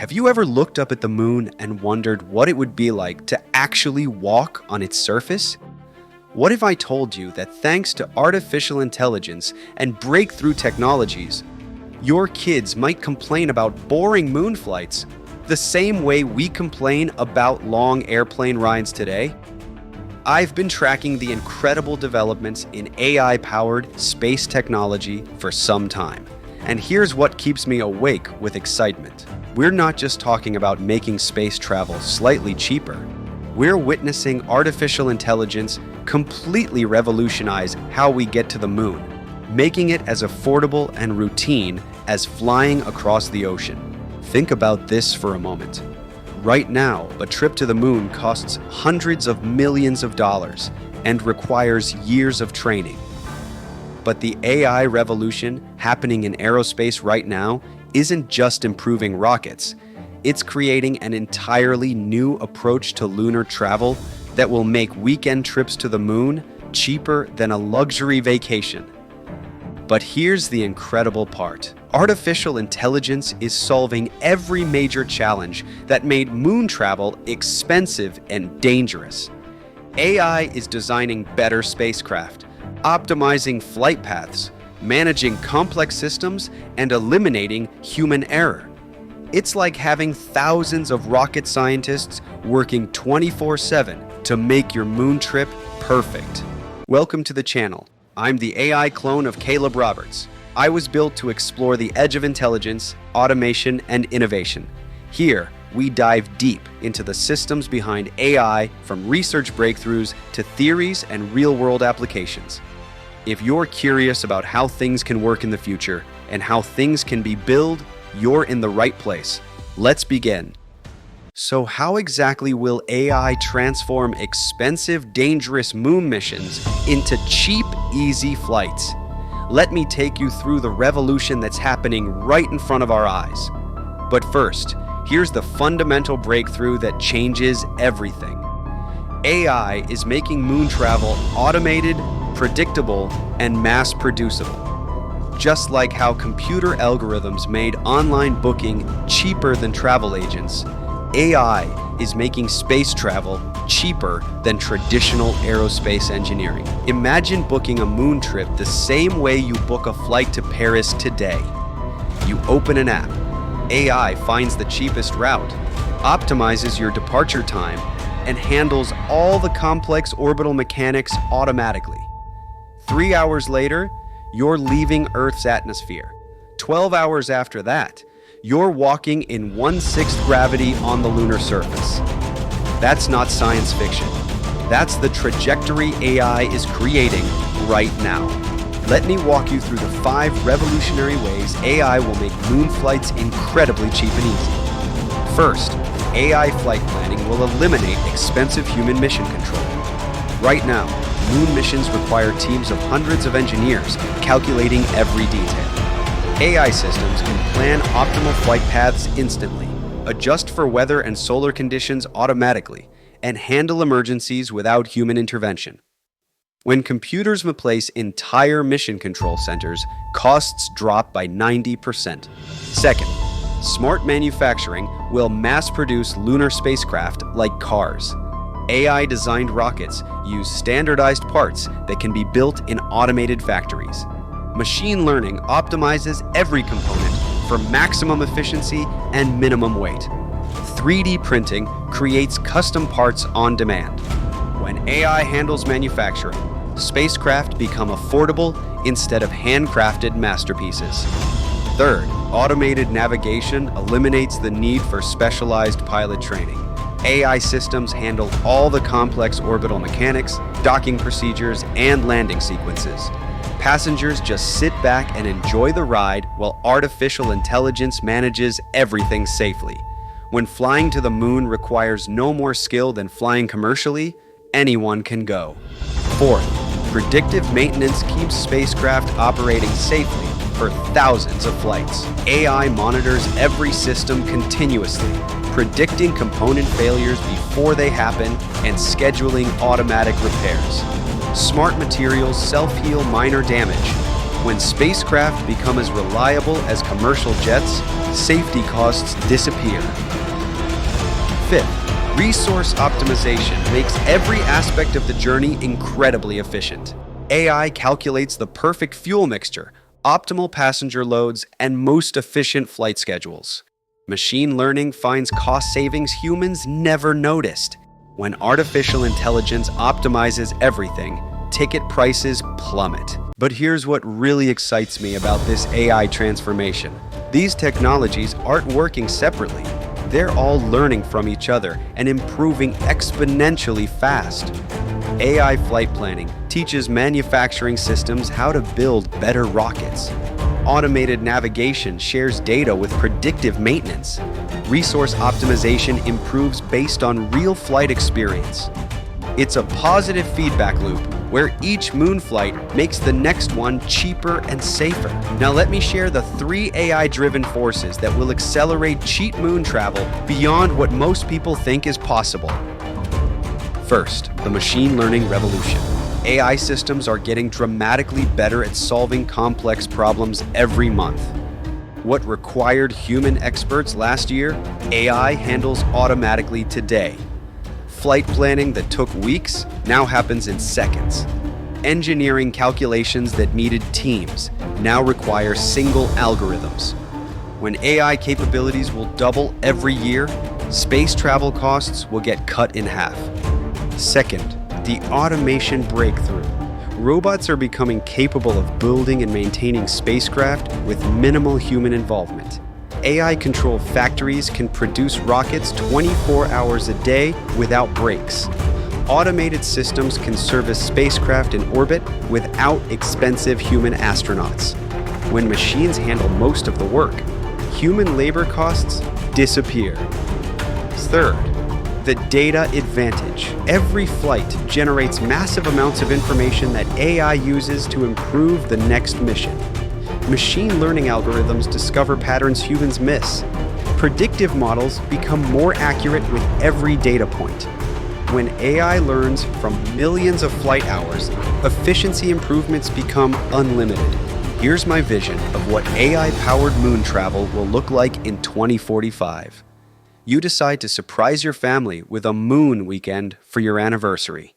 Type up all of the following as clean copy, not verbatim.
Have you ever looked up at the moon and wondered what it would be like to actually walk on its surface? What if I told you that thanks to artificial intelligence and breakthrough technologies, your kids might complain about boring moon flights the same way we complain about long airplane rides today? I've been tracking the incredible developments in AI-powered space technology for some time, and here's what keeps me awake with excitement. We're not just talking about making space travel slightly cheaper. We're witnessing artificial intelligence completely revolutionize how we get to the moon, making it as affordable and routine as flying across the ocean. Think about this for a moment. Right now, a trip to the moon costs hundreds of millions of dollars and requires years of training. But the AI revolution happening in aerospace right now isn't just improving rockets. It's creating an entirely new approach to lunar travel that will make weekend trips to the moon cheaper than a luxury vacation. But here's the incredible part. Artificial intelligence is solving every major challenge that made moon travel expensive and dangerous. AI is designing better spacecraft, optimizing flight paths, managing complex systems, and eliminating human error. It's like having thousands of rocket scientists working 24/7 to make your moon trip perfect. Welcome to the channel. I'm the AI clone of Caleb Roberts. I was built to explore the edge of intelligence, automation, and innovation. Here, we dive deep into the systems behind AI, from research breakthroughs to theories and real-world applications. If you're curious about how things can work in the future and how things can be built, you're in the right place. Let's begin. So how exactly will AI transform expensive, dangerous moon missions into cheap, easy flights? Let me take you through the revolution that's happening right in front of our eyes. But first, here's the fundamental breakthrough that changes everything. AI is making moon travel automated, predictable, and mass-producible. Just like how computer algorithms made online booking cheaper than travel agents, AI is making space travel cheaper than traditional aerospace engineering. Imagine booking a moon trip the same way you book a flight to Paris today. You open an app, AI finds the cheapest route, optimizes your departure time, and handles all the complex orbital mechanics automatically. 3 hours later, you're leaving Earth's atmosphere. 12 hours after that, you're walking in 1/6 gravity on the lunar surface. That's not science fiction. That's the trajectory AI is creating right now. Let me walk you through the 5 revolutionary ways AI will make moon flights incredibly cheap and easy. First, AI flight planning will eliminate expensive human mission control. Right now, moon missions require teams of hundreds of engineers calculating every detail. AI systems can plan optimal flight paths instantly, adjust for weather and solar conditions automatically, and handle emergencies without human intervention. When computers replace entire mission control centers, costs drop by 90%. Second, smart manufacturing will mass-produce lunar spacecraft like cars. AI-designed rockets use standardized parts that can be built in automated factories. Machine learning optimizes every component for maximum efficiency and minimum weight. 3D printing creates custom parts on demand. When AI handles manufacturing, spacecraft become affordable instead of handcrafted masterpieces. Third, automated navigation eliminates the need for specialized pilot training. AI systems handle all the complex orbital mechanics, docking procedures, and landing sequences. Passengers just sit back and enjoy the ride while artificial intelligence manages everything safely. When flying to the moon requires no more skill than flying commercially, anyone can go. Fourth, predictive maintenance keeps spacecraft operating safely for thousands of flights. AI monitors every system continuously, predicting component failures before they happen and scheduling automatic repairs. Smart materials self-heal minor damage. When spacecraft become as reliable as commercial jets, Safety costs disappear. Fifth, resource optimization makes every aspect of the journey incredibly efficient. AI calculates the perfect fuel mixture, optimal passenger loads, and most efficient flight schedules. Machine learning finds cost savings humans never noticed. When artificial intelligence optimizes everything, ticket prices plummet. But here's what really excites me about this AI transformation. These technologies aren't working separately. They're all learning from each other and improving exponentially fast. AI flight planning teaches manufacturing systems how to build better rockets. Automated navigation shares data with predictive maintenance. Resource optimization improves based on real flight experience. It's a positive feedback loop where each moon flight makes the next one cheaper and safer. Now let me share the 3 AI-driven forces that will accelerate cheap moon travel beyond what most people think is possible. First, the machine learning revolution. AI systems are getting dramatically better at solving complex problems every month. What required human experts last year, AI handles automatically today. Flight planning that took weeks now happens in seconds. Engineering calculations that needed teams now require single algorithms. When AI capabilities will double every year, space travel costs will get cut in half. Second, the automation breakthrough. Robots are becoming capable of building and maintaining spacecraft with minimal human involvement. AI-controlled factories can produce rockets 24 hours a day without breaks. Automated systems can service spacecraft in orbit without expensive human astronauts. When machines handle most of the work, human labor costs disappear. Third, the data advantage. Every flight generates massive amounts of information that AI uses to improve the next mission. Machine learning algorithms discover patterns humans miss. Predictive models become more accurate with every data point. When AI learns from millions of flight hours, efficiency improvements become unlimited. Here's my vision of what AI-powered moon travel will look like in 2045. You decide to surprise your family with a moon weekend for your anniversary.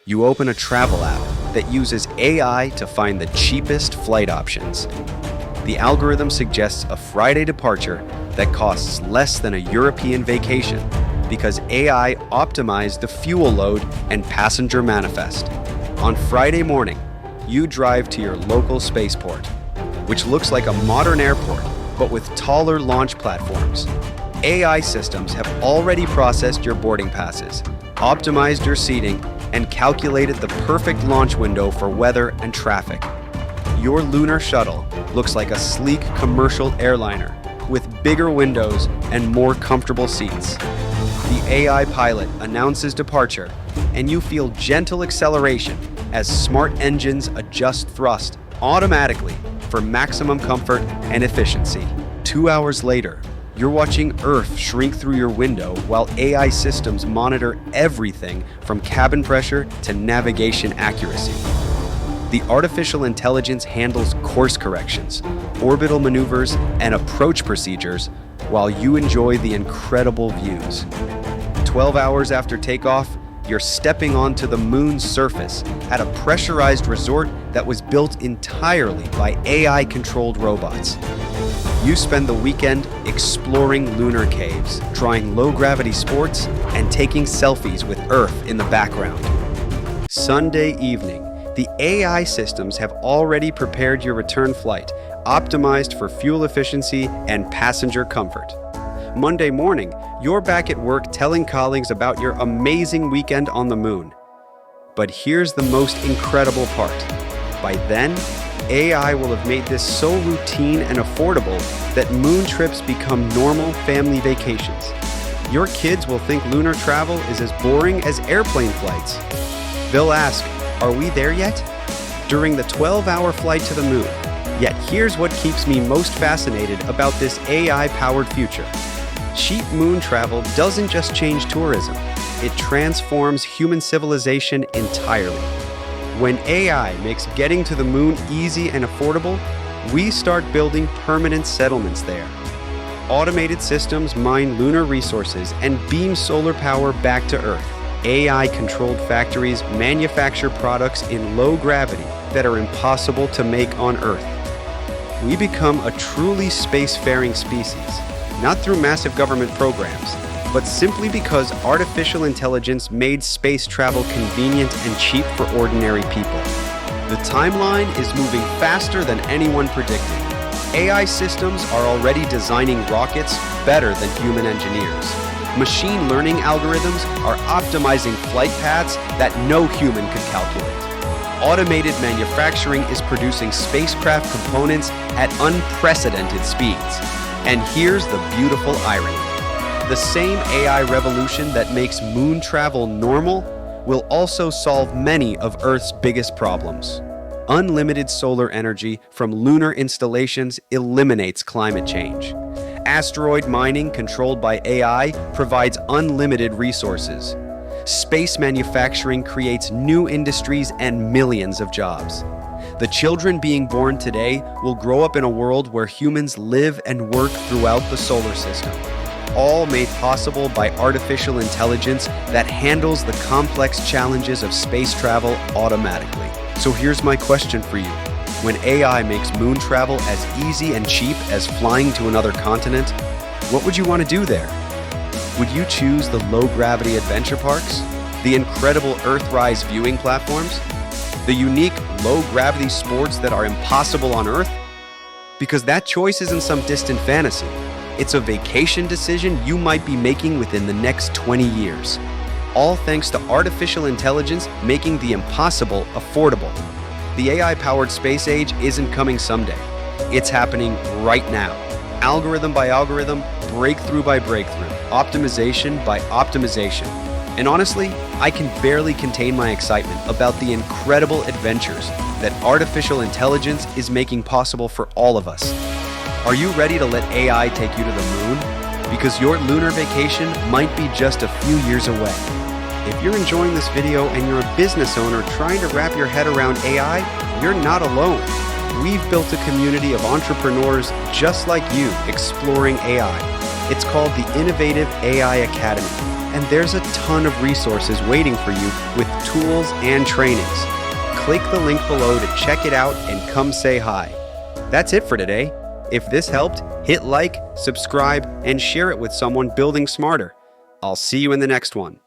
You open a travel app that uses AI to find the cheapest flight options. The algorithm suggests a Friday departure that costs less than a European vacation because AI optimized the fuel load and passenger manifest. On Friday morning, you drive to your local spaceport, which looks like a modern airport, but with taller launch platforms. AI systems have already processed your boarding passes, optimized your seating, and calculated the perfect launch window for weather and traffic. Your Lunar shuttle looks like a sleek commercial airliner with bigger windows and more comfortable seats. The AI pilot announces departure, and you feel gentle acceleration as smart engines adjust thrust automatically for maximum comfort and efficiency. 2 hours later, you're watching Earth shrink through your window while AI systems monitor everything from cabin pressure to navigation accuracy. The artificial intelligence handles course corrections, orbital maneuvers, and approach procedures while you enjoy the incredible views. 12 hours after takeoff, you're stepping onto the moon's surface at a pressurized resort that was built entirely by AI-controlled robots. You spend the weekend exploring lunar caves, trying low-gravity sports, and taking selfies with Earth in the background. Sunday evening, the AI systems have already prepared your return flight, optimized for fuel efficiency and passenger comfort. Monday morning, you're back at work telling colleagues about your amazing weekend on the moon. But here's the most incredible part. By then, AI will have made this so routine and affordable that moon trips become normal family vacations. Your kids will think lunar travel is as boring as airplane flights. They'll ask, "Are we there yet?" during the 12-hour flight to the moon. Yet here's what keeps me most fascinated about this AI-powered future. Cheap moon travel doesn't just change tourism, it transforms human civilization entirely. When AI makes getting to the moon easy and affordable, we start building permanent settlements there. Automated systems mine lunar resources and beam solar power back to Earth. AI-controlled factories manufacture products in low gravity that are impossible to make on Earth. We become a truly spacefaring species, not through massive government programs, but simply because artificial intelligence made space travel convenient and cheap for ordinary people. The timeline is moving faster than anyone predicted. AI systems are already designing rockets better than human engineers. Machine learning algorithms are optimizing flight paths that no human could calculate. Automated manufacturing is producing spacecraft components at unprecedented speeds. And here's the beautiful irony. The same AI revolution that makes moon travel normal will also solve many of Earth's biggest problems. Unlimited solar energy from lunar installations eliminates climate change. Asteroid mining controlled by AI provides unlimited resources. Space manufacturing creates new industries and millions of jobs. The children being born today will grow up in a world where humans live and work throughout the solar system, all made possible by artificial intelligence that handles the complex challenges of space travel automatically. So here's my question for you. When AI makes moon travel as easy and cheap as flying to another continent, what would you want to do there? Would you choose the low-gravity adventure parks? The incredible Earthrise viewing platforms? The unique low-gravity sports that are impossible on Earth? Because that choice isn't some distant fantasy. It's a vacation decision you might be making within the next 20 years. All thanks to artificial intelligence making the impossible affordable. The AI-powered space age isn't coming someday. It's happening right now. Algorithm by algorithm, breakthrough by breakthrough, optimization by optimization. And honestly, I can barely contain my excitement about the incredible adventures that artificial intelligence is making possible for all of us. Are you ready to let AI take you to the moon? Because your lunar vacation might be just a few years away. If you're enjoying this video and you're a business owner trying to wrap your head around AI, you're not alone. We've built a community of entrepreneurs just like you exploring AI. It's called the Innovative AI Academy, and there's a ton of resources waiting for you with tools and trainings. Click the link below to check it out and come say hi. That's it for today. If this helped, hit like, subscribe, and share it with someone building smarter. I'll see you in the next one.